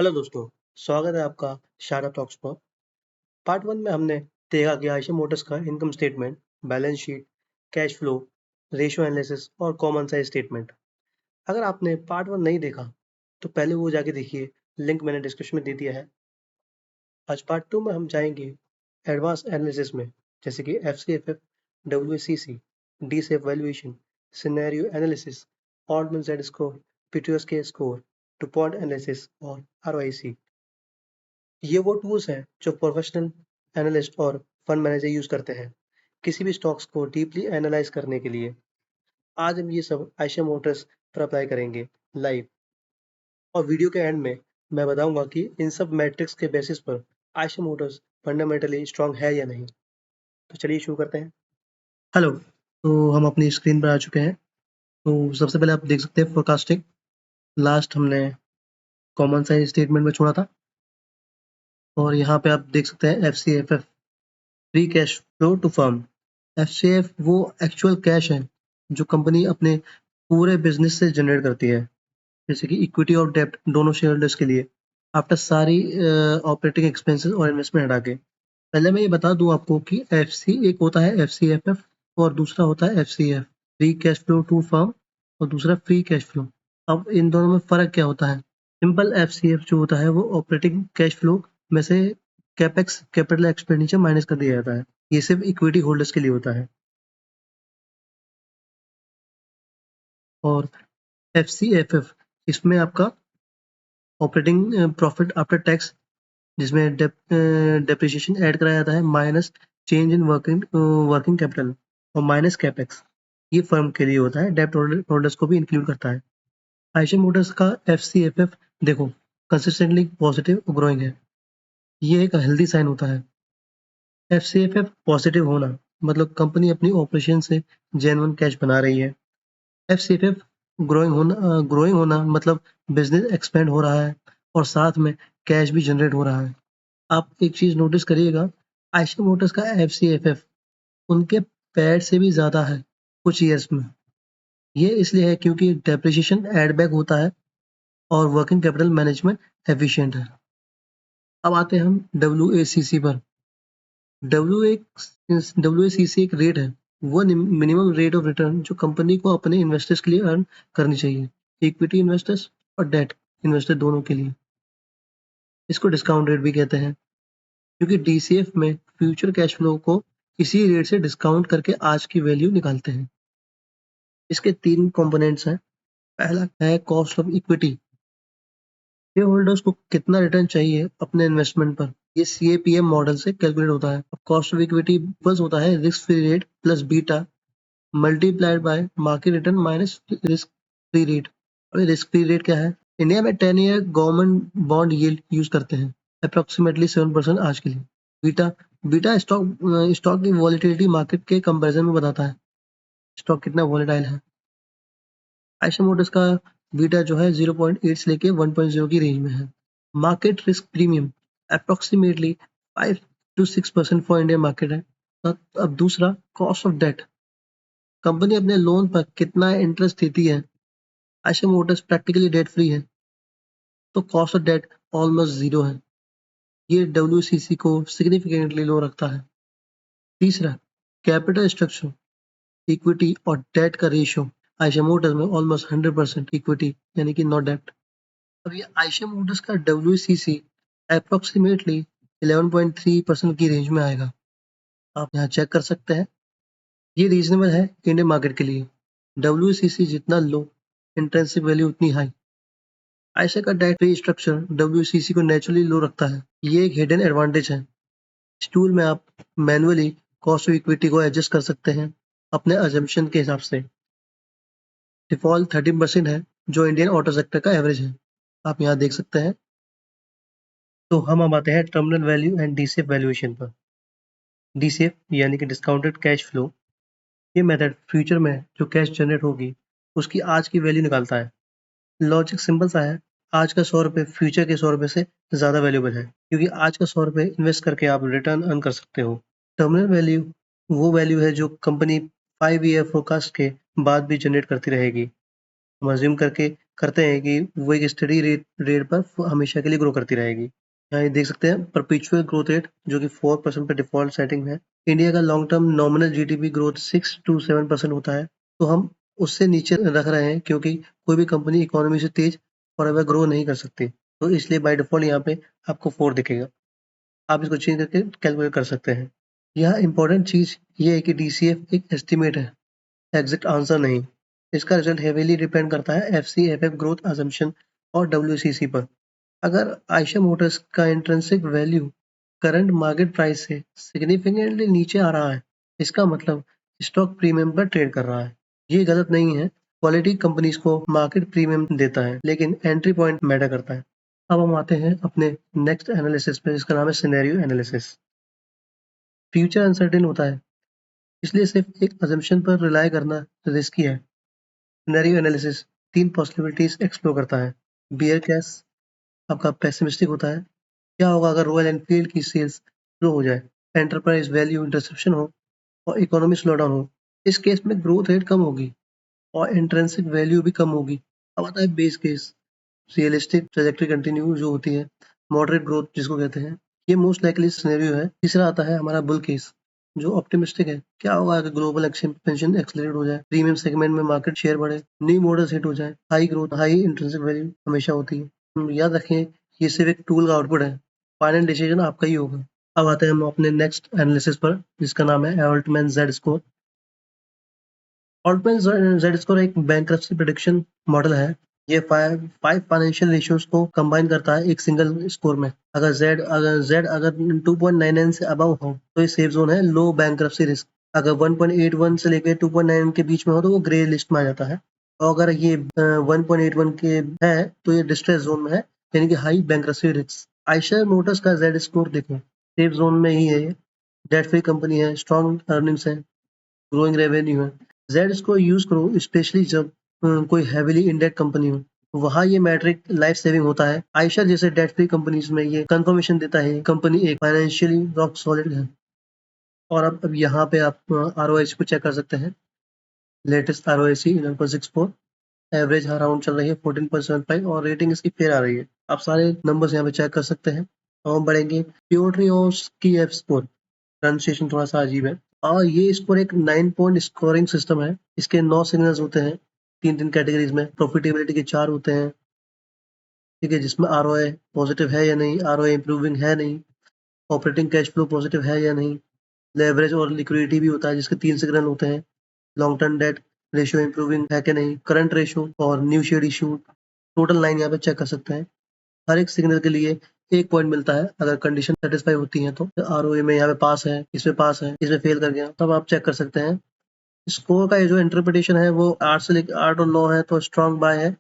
Hello दोस्तों, स्वागत है आपका शारा टॉक्स पर। पार्ट वन में हमने देखा कि आयशा मोटर्स का income statement, balance sheet, cash flow, ratio analysis और कॉमन साइज स्टेटमेंट। अगर आपने पार्ट वन नहीं देखा तो पहले वो जाके देखिए, लिंक मैंने डिस्क्रिप्शन में दे दिया है। आज पार्ट टू में हम जाएंगे एडवांस एनालिसिस में, जैसे कि FCFF, WACC, DCF valuation, scenario analysis, Altman Z score, PTOS के स्कोर, डुपॉन्ट एनालिसिस और ROIC। ये वो टूल्स हैं जो प्रोफेशनल एनालिस्ट और फंड मैनेजर यूज करते हैं किसी भी स्टॉक्स को डीपली एनालाइज करने के लिए। आज हम ये सब आयशा मोटर्स पर अप्लाई करेंगे लाइव, और वीडियो के एंड में मैं बताऊंगा कि इन सब मैट्रिक्स के बेसिस पर आयशा मोटर्स फंडामेंटली स्ट्रांग है या नहीं। तो चलिए शुरू करते हैं। हेलो, तो हम अपनी स्क्रीन पर आ चुके हैं। तो सबसे पहले आप देख सकते हैं फोरकास्टिंग। लास्ट हमने कॉमन साइज स्टेटमेंट में छोड़ा था, और यहाँ पे आप देख सकते हैं FCFF, free cash flow to firm. FCF वो एक्चुअल कैश है जो कंपनी अपने पूरे बिजनेस से जनरेट करती है, जैसे कि इक्विटी और डेब्ट दोनों शेयर होल्डर्स के लिए, आफ्टर सारी ऑपरेटिंग एक्सपेंसेस और इन्वेस्टमेंट हटा के। पहले मैं ये बता दूं आपको कि एक होता है FCFF और दूसरा होता है FCF, free cash flow to firm, और दूसरा फ्री कैश फ्लो। अब इन दोनों में फ़र्क क्या होता है? सिंपल FCF जो होता है वो ऑपरेटिंग कैश फ्लो में से कैपेक्स, कैपिटल एक्सपेंडिचर, माइनस कर दिया जाता है। ये सिर्फ इक्विटी होल्डर्स के लिए होता है। और FCFF, इसमें आपका ऑपरेटिंग प्रॉफिट आफ्टर टैक्स, जिसमें डेप्रिसिएशन ऐड कराया जाता है, minus change in working capital और माइनस कैपेक्स। ये फर्म के लिए होता है, डेब्ट होल्डर्स को भी इंक्लूड करता है। आयशा मोटर्स का FCFF देखो, कंसिस्टेंटली पॉजिटिव और ग्रोइंग है। ये एक हेल्दी साइन होता है। FCFF पॉजिटिव होना मतलब कंपनी अपनी ऑपरेशन से जेन्युइन कैश बना रही है। FCFF ग्रोइंग होना मतलब बिजनेस एक्सपेंड हो रहा है और साथ में कैश भी जनरेट हो रहा है। आप एक चीज नोटिस करिएगा, आयशा मोटर्स का FCFF उनके पैड से भी ज्यादा है कुछ ईयर्स में। ये इसलिए है क्योंकि डेप्रिसिएशन एड बैक होता है और वर्किंग कैपिटल मैनेजमेंट एफिशिएंट है। अब आते हैं हम WACC पर। WACC एक रेट है, वो मिनिमम रेट ऑफ रिटर्न जो कंपनी को अपने इन्वेस्टर्स के लिए अर्न करनी चाहिए, इक्विटी इन्वेस्टर्स और डेट इन्वेस्टर दोनों के लिए। इसको डिस्काउंट रेट भी कहते हैं, क्योंकि DCF में फ्यूचर कैश फ्लो को इसी रेट से डिस्काउंट करके आज की वैल्यू निकालते हैं। इसके 3 कंपोनेंट्स हैं। पहला है cost of equity, share holders को कितना रिटर्न चाहिए अपने इन्वेस्टमेंट पर, ये CAPM मॉडल से कैलकुलेट होता है। कॉस्ट ऑफ इक्विटी बस होता है risk free rate plus beta multiplied by market return minus risk free rate. अभी रिस्क फ्री रेट क्या है? इंडिया में 10 year government bond yield use करते हैं, अप्रोक्सीमेटली 7% आज के लिए। बीटा बीटा स्टॉक की वॉलिटिलिटी मार्केट के कंपैरिजन में बताता है स्टॉक कितना वॉलेटाइल है। आयशा मोटर्स का बीटा जो है 0.8 से लेके 1.0 की रेंज में है। Market risk premium approximately 5 to 6% for Indian market है। अब दूसरा, कॉस्ट ऑफ डेट, कंपनी अपने लोन पर कितना इंटरेस्ट देती है। Ayesha Motors practically debt free है, तो cost of debt almost zero है। ये WCC को सिग्निफिकेंटली लो रखता है। तीसरा, कैपिटल स्ट्रक्चर, इक्विटी और डेट का रेशियो आयशा मोटर्स में ऑलमोस्ट 100% इक्विटी, यानी कि नॉट डेट। अब ये आयशा मोटर्स का WCC अप्रोक्सीमेटली 11.3% की रेंज में आएगा। आप यहाँ चेक कर सकते हैं, ये रीजनेबल है इंडियन मार्केट के लिए। WCC जितना लो, इंट्रिंसिक वैल्यू उतनी हाई। आयशा का डेट फ्री स्ट्रक्चर WCC को नेचुरली लो रखता है, ये एक हिडन एडवांटेज है। इस टूल में आप मैनुअली कॉस्ट ऑफ इक्विटी को एडजस्ट कर सकते हैं अपने अजम्पशन के हिसाब से। डिफॉल्ट 13% है, जो इंडियन ऑटो सेक्टर का एवरेज है, आप यहाँ देख सकते हैं। तो हम अब आते हैं terminal value and DCF valuation पर। DCF यानी कि डिस्काउंटेड कैश फ्लो, ये मेथड फ्यूचर में जो कैश जनरेट होगी उसकी आज की वैल्यू निकालता है। लॉजिक सिंपल सा है, आज का 100 रुपये फ्यूचर के 100 रुपये से ज़्यादा वैल्यूबल है, क्योंकि आज का 100 रुपये इन्वेस्ट करके आप रिटर्न अर्न कर सकते हो। टर्मिनल वैल्यू वो वैल्यू है जो कंपनी 5 ईयर फोरकास्ट के बाद भी जनरेट करती रहेगी। हम अज्यूम करके करते हैं कि वो एक स्टडी रेट पर हमेशा के लिए ग्रो करती रहेगी। यहाँ ये देख सकते हैं परपेचुअल ग्रोथ रेट जो कि 4% पे डिफ़ॉल्ट सेटिंग है। इंडिया का long term nominal GDP growth 6 to 7% होता है, तो हम उससे नीचे रख रहे हैं क्योंकि कोई भी कंपनी इकोनॉमी से तेज़ फॉरएवर ग्रो नहीं कर सकती। तो इसलिए बाय डिफ़ॉल्ट यहाँ पे आपको 4 दिखेगा। आप इसको चेंज करके कैलकुलेट कर सकते हैं। यहाँ इम्पोर्टेंट चीज़ ये है कि डीसीएफ एक एस्टिमेट है, एग्जैक्ट आंसर नहीं। इसका रिजल्ट हेवीली डिपेंड करता है एफसीएफएफ ग्रोथ असम्पशन और डब्ल्यूसीसी पर। अगर आयशा मोटर्स का intrinsic value current market price से सिग्निफिकेंटली नीचे आ रहा है, इसका मतलब स्टॉक प्रीमियम पर ट्रेड कर रहा है। ये गलत नहीं है। क्वालिटी कंपनीज को मार्केट प्रीमियम देता है, लेकिन एंट्री पॉइंट मैटर करता है। अब हम आते हैं अपने नेक्स्ट एनालिसिस पे, जिसका नाम है सिनेरियो एनालिसिस। फ्यूचर अनसर्टेन होता है, इसलिए सिर्फ एक अजम्पशन पर रिलाई करना रिस्की है। सिनेरियो एनालिसिस 3 पॉसिबिलिटीज एक्सप्लोर करता है। बियर केस आपका पेसिमिस्टिक होता है, क्या होगा अगर रॉयल एनफील्ड की सेल्स स्लो हो जाए, एंटरप्राइज वैल्यू इंटरसेप्शन हो और इकोनॉमी स्लो डाउन हो। इस केस में ग्रोथ रेट कम होगी और इंट्रिंसिक वैल्यू भी कम होगी। अब आता है base case, realistic trajectory continue जो होती है, मॉडरेट ग्रोथ जिसको कहते हैं, ये मोस्ट लाइकली सिनेरियो है। तीसरा आता है हमारा बुल केस जो ऑप्टिमिस्टिक है, क्या होगा अगर ग्लोबल एक्सपेंशन एक्सेलरेट हो जाए, प्रीमियम सेगमेंट में मार्केट शेयर बढ़े, न्यू मॉडल्स हिट हो जाए, high growth high intrinsic value हमेशा होती है। याद रखें ये सिर्फ एक टूल का आउटपुट है, फाइनल डिसीजन आपका ही होगा। अब आते हैं हम अपने नेक्स्ट एनालिसिस पर, जिसका नाम है Altman Z score. Altman Z score एक बैंक्रप्सी प्रेडिक्शन मॉडल है। ये फाइव फाइनेंशियल रेशियोज को कंबाइन करता है एक सिंगल स्कोर में। अगर 2.99 से अबव हो तो ये सेफ जोन है, लो बैंक्रप्सी रिस्क। अगर 1.81 से लेकर 2.9 के बीच में हो तो वो ग्रे लिस्ट में आ जाता है, और अगर ये 1.81 के है तो ये डिस्ट्रेस जोन में है, यानी कि high bankruptcy risk. Eicher Motors का जेड स्कोर देखो, सेफ जोन में ही है ये। डेट फ्री कंपनी है, स्ट्रॉन्ग अर्निंग्स है, ग्रोइंग रेवेन्यू है। जेड को यूज करो स्पेशली जब कोई हैवीली इंडेक्स कंपनी हो, वहाँ ये मैट्रिक लाइफ सेविंग होता है। आयशा जैसे डेट फ्री कंपनीज में ये कंफर्मेशन देता है कंपनी एक फाइनेंशियली रॉक सॉलिड है। और अब यहाँ पे आप आरओआईसी को चेक कर सकते हैं। लेटेस्ट आरओआईसी 11.64, एवरेज अराउंड चल रही है 14.75 और रेटिंग इसकी फेयर आ रही है। आप सारे नंबर्स यहाँ पे चेक कर सकते हैं। और हम बढ़ेंगे प्योर की एफ स्कोर। प्रोनाउंसिएशन थोड़ा सा अजीब है। और ये स्कोर एक 9 पॉइंट स्कोरिंग सिस्टम है। इसके 9 सिग्नल्स होते हैं, 3-3 कैटेगरीज में। प्रॉफिटेबिलिटी के 4 होते हैं, ठीक है, जिसमें आरओआई पॉजिटिव है या नहीं, आरओआई इंप्रूविंग है नहीं, ऑपरेटिंग कैश फ्लो पॉजिटिव है या नहीं, लेवरेज और लिक्विडिटी भी होता है जिसके 3 सिग्नल होते हैं, long term debt ratio improving है कि नहीं, करंट रेशियो और new share issue. Total line यहाँ पे चेक कर सकते हैं। हर एक सिग्नल के लिए 1 पॉइंट मिलता है। अगर कंडीशन सेटिस्फाई होती है तो आरओए में यहाँ पे पास है, इसमें पास है, इसमें फेल कर गया, तब आप चेक कर सकते हैं। स्कोर का ये जो इंटरप्रिटेशन है वो 8 से लेकर 8 और 9 है तो स्ट्रॉन्ग बाय है,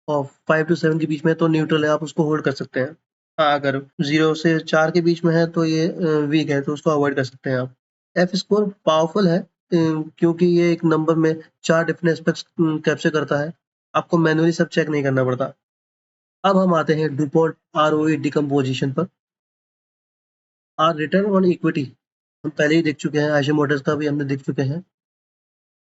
और 5 टू 7 के बीच में तो न्यूट्रल है, आप उसको होल्ड कर सकते हैं। हाँ, अगर 0 से 4 के बीच में है तो ये वीक है, तो उसको अवॉइड कर सकते हैं आप। एफ स्कोर पावरफुल है क्योंकि ये एक नंबर में 4 डिफरेंट एस्पेक्ट्स कैप्चर करता है। आपको मैनुअली सब चेक नहीं करना पड़ता। अब हम आते हैं डुपॉन्ट आरओई डिकम्पोजिशन पर। आर रिटर्न ऑन इक्विटी हम पहले ही देख चुके हैं, आयशा मोटर्स का भी हमने देख चुके हैं,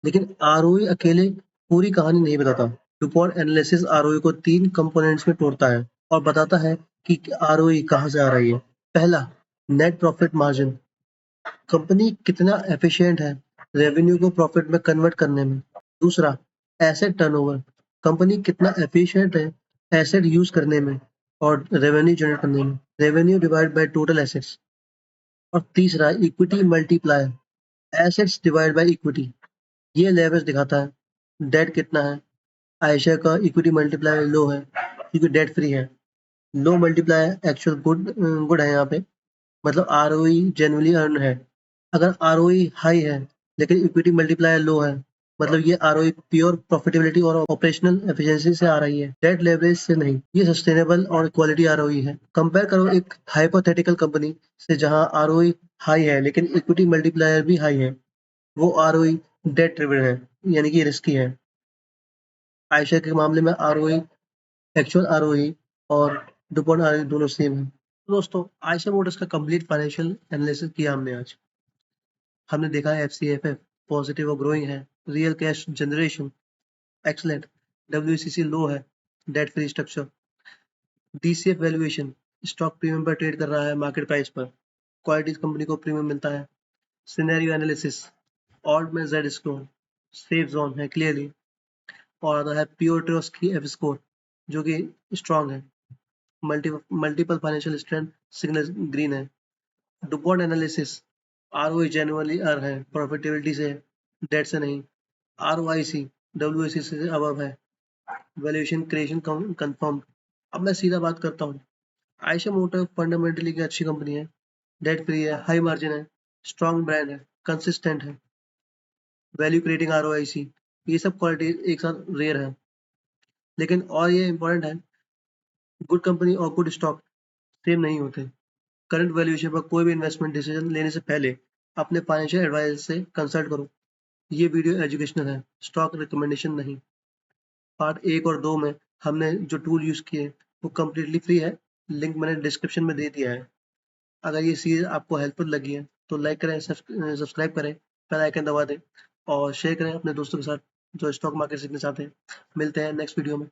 लेकिन आरओई अकेले पूरी कहानी नहीं बताता। डुपॉन्ट एनालिसिस आरओई को 3 कंपोनेंट्स में तोड़ता है और बताता है कि आरओई कहाँ से आ रही है। पहला, नेट प्रॉफिट मार्जिन, कंपनी कितना एफिशिएंट है रेवेन्यू को प्रॉफिट में कन्वर्ट करने में। दूसरा, एसेट टर्नओवर, कंपनी कितना एफिशिएंट है एसेट यूज करने में और रेवेन्यू जनरेट करने में, revenue divide by total assets. और तीसरा, equity multiplier, assets divide by equity, ये लेवरेज दिखाता है। डेट कितना है, आयशा का इक्विटी मल्टीप्लायर लो है क्योंकि डेट फ्री है। लो मल्टीप्लायर एक्चुअल गुड है यहाँ पे, मतलब आरओई जेन्युइनली अर्न है। अगर आरओई हाई है लेकिन इक्विटी मल्टीप्लायर लो है, मतलब ये आरओई प्योर प्रॉफिटेबिलिटी और ऑपरेशनल एफिशिएंसी से आ रही है, डेट लेवरेज से नहीं। ये सस्टेनेबल और क्वालिटी आरओई है। कंपेयर करो एक हाइपोथेटिकल कंपनी से जहां आरओई हाई है लेकिन इक्विटी मल्टीप्लायर भी हाई है। वो आरओई डेट ड्रिवन है, यानी कि रिस्की है। आयशा के मामले में आरओई, एक्चुअल आरओई और डुपॉन्ट आरओई दोनों सेम है। तो दोस्तों, आयशा मोटर्स का कंप्लीट फाइनेंशियल एनालिसिस किया हमने आज। हमने देखा है एफसीएफएफ पॉजिटिव और ग्रोइंग है, real cash generation excellent, WCC low है, debt free structure. DCF valuation, stock premium पर ट्रेड कर रहा है मार्केट प्राइस पर, क्वालिटी कंपनी को प्रीमियम मिलता है। Scenario analysis, Altman Z score, safe zone है क्लियरली, और आता है प्योर ट्रस्ट की एफ स्कोर जो कि स्ट्रॉन्ग है। Multiple financial strength signal green है। DuPont analysis, ROI genuinely earn है, प्रॉफिटेबिलिटी से, डेट से नहीं। ROIC WAC से अबव है। Valuation creation confirm. अब मैं सीधा बात करता हूँ। आयशा मोटर फंडामेंटली की अच्छी कंपनी है, डेट फ्री है, हाई मार्जिन है, स्ट्रॉन्ग ब्रांड है, कंसिस्टेंट है, वैल्यू क्रिएटिंग ROIC, ये सब क्वालिटी एक साथ रेयर है। लेकिन और ये इम्पोर्टेंट है, गुड कंपनी और गुड स्टॉक सेम नहीं होते। करंट वैल्यूएशन पर कोई भी इन्वेस्टमेंट डिसीजन लेने से पहले अपने फाइनेंशियल एडवाइजर से कंसल्ट करो। ये वीडियो एजुकेशनल है, स्टॉक रिकमेंडेशन नहीं। पार्ट 1 और 2 में हमने जो टूल यूज किए वो कम्प्लीटली फ्री है, लिंक मैंने डिस्क्रिप्शन में दे दिया है। अगर ये सीरीज आपको हेल्पफुल लगी है तो लाइक करें, सब्सक्राइब करें, बेल आइकन दबा दें और शेयर करें अपने दोस्तों के साथ जो स्टॉक मार्केट सीखना चाहते हैं। मिलते हैं नेक्स्ट वीडियो में।